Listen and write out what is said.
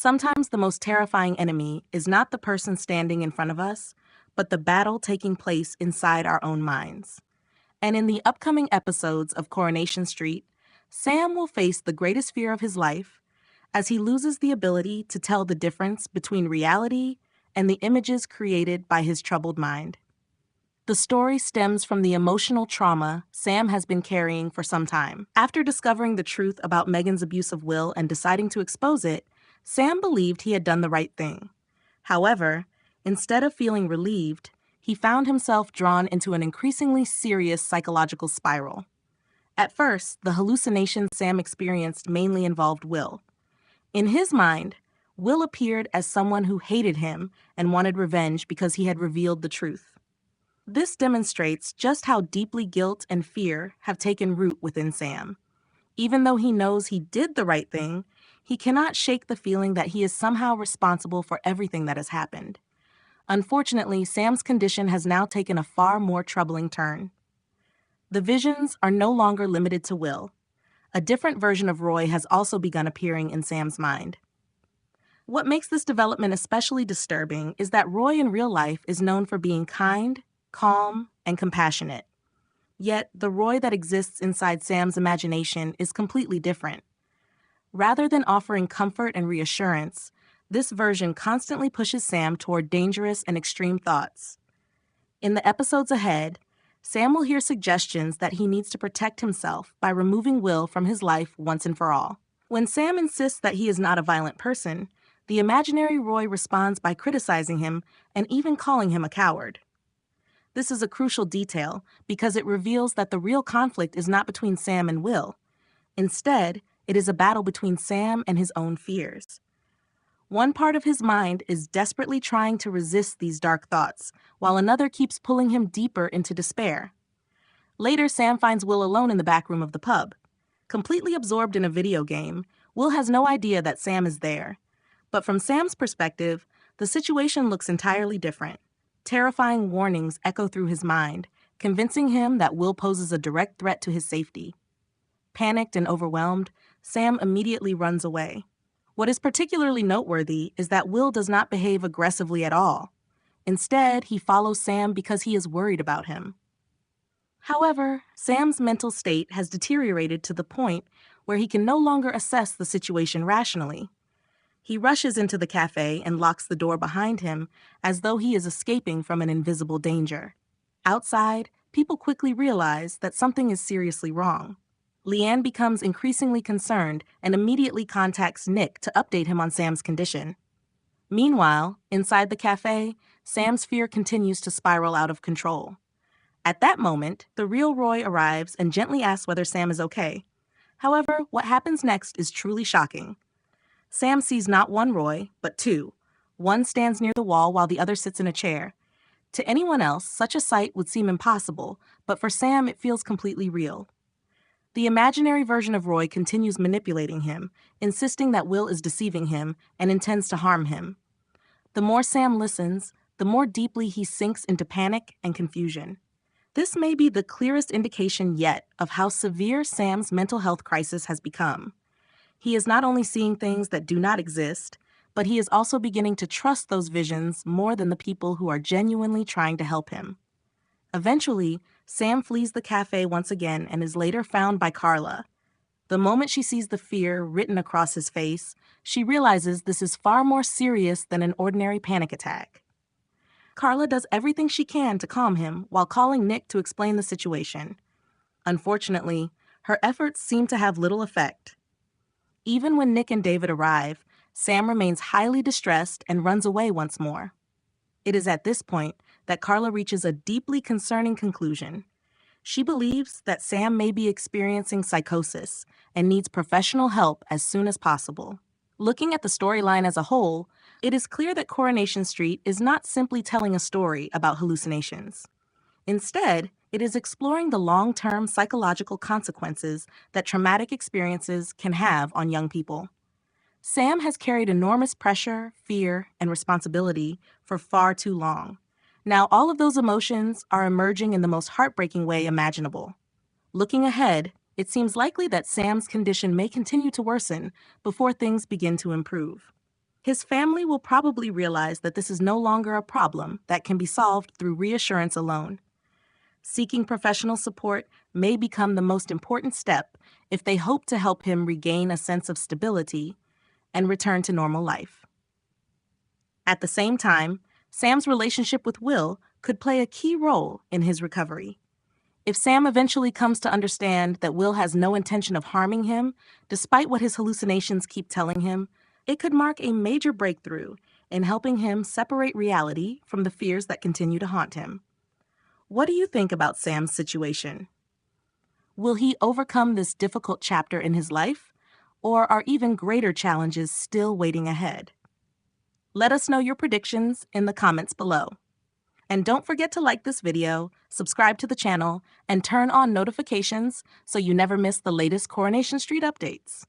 Sometimes the most terrifying enemy is not the person standing in front of us, but the battle taking place inside our own minds. And in the upcoming episodes of Coronation Street, Sam will face the greatest fear of his life as he loses the ability to tell the difference between reality and the images created by his troubled mind. The story stems from the emotional trauma Sam has been carrying for some time. After discovering the truth about Megan's abuse of Will and deciding to expose it, Sam believed he had done the right thing. However, instead of feeling relieved, he found himself drawn into an increasingly serious psychological spiral. At first, the hallucinations Sam experienced mainly involved Will. In his mind, Will appeared as someone who hated him and wanted revenge because he had revealed the truth. This demonstrates just how deeply guilt and fear have taken root within Sam. Even though he knows he did the right thing, he cannot shake the feeling that he is somehow responsible for everything that has happened. Unfortunately, Sam's condition has now taken a far more troubling turn. The visions are no longer limited to Will. A different version of Roy has also begun appearing in Sam's mind. What makes this development especially disturbing is that Roy in real life is known for being kind, calm, and compassionate. Yet, the Roy that exists inside Sam's imagination is completely different. Rather than offering comfort and reassurance, this version constantly pushes Sam toward dangerous and extreme thoughts. In the episodes ahead, Sam will hear suggestions that he needs to protect himself by removing Will from his life once and for all. When Sam insists that he is not a violent person, the imaginary Roy responds by criticizing him and even calling him a coward. This is a crucial detail because it reveals that the real conflict is not between Sam and Will. Instead, it is a battle between Sam and his own fears. One part of his mind is desperately trying to resist these dark thoughts, while another keeps pulling him deeper into despair. Later, Sam finds Will alone in the back room of the pub. Completely absorbed in a video game, Will has no idea that Sam is there. But from Sam's perspective, the situation looks entirely different. Terrifying warnings echo through his mind, convincing him that Will poses a direct threat to his safety. Panicked and overwhelmed, Sam immediately runs away. What is particularly noteworthy is that Will does not behave aggressively at all. Instead, he follows Sam because he is worried about him. However, Sam's mental state has deteriorated to the point where he can no longer assess the situation rationally. He rushes into the cafe and locks the door behind him as though he is escaping from an invisible danger. Outside, people quickly realize that something is seriously wrong. Leanne becomes increasingly concerned and immediately contacts Nick to update him on Sam's condition. Meanwhile, inside the cafe, Sam's fear continues to spiral out of control. At that moment, the real Roy arrives and gently asks whether Sam is okay. However, what happens next is truly shocking. Sam sees not one Roy, but two. One stands near the wall while the other sits in a chair. To anyone else, such a sight would seem impossible, but for Sam, it feels completely real. The imaginary version of Roy continues manipulating him, insisting that Will is deceiving him and intends to harm him. The more Sam listens, the more deeply he sinks into panic and confusion. This may be the clearest indication yet of how severe Sam's mental health crisis has become. He is not only seeing things that do not exist, but he is also beginning to trust those visions more than the people who are genuinely trying to help him. Eventually, Sam flees the cafe once again and is later found by Carla. The moment she sees the fear written across his face, she realizes this is far more serious than an ordinary panic attack. Carla does everything she can to calm him while calling Nick to explain the situation. Unfortunately, her efforts seem to have little effect. Even when Nick and David arrive, Sam remains highly distressed and runs away once more. It is at this point that Carla reaches a deeply concerning conclusion. She believes that Sam may be experiencing psychosis and needs professional help as soon as possible. Looking at the storyline as a whole, it is clear that Coronation Street is not simply telling a story about hallucinations. Instead, it is exploring the long-term psychological consequences that traumatic experiences can have on young people. Sam has carried enormous pressure, fear, and responsibility for far too long. Now all of those emotions are emerging in the most heartbreaking way imaginable. Looking ahead, it seems likely that Sam's condition may continue to worsen before things begin to improve. His family will probably realize that this is no longer a problem that can be solved through reassurance alone. Seeking professional support may become the most important step if they hope to help him regain a sense of stability and return to normal life. At the same time, Sam's relationship with Will could play a key role in his recovery. If Sam eventually comes to understand that Will has no intention of harming him, despite what his hallucinations keep telling him, it could mark a major breakthrough in helping him separate reality from the fears that continue to haunt him. What do you think about Sam's situation? Will he overcome this difficult chapter in his life, or are even greater challenges still waiting ahead? Let us know your predictions in the comments below. And don't forget to like this video, subscribe to the channel, and turn on notifications so you never miss the latest Coronation Street updates.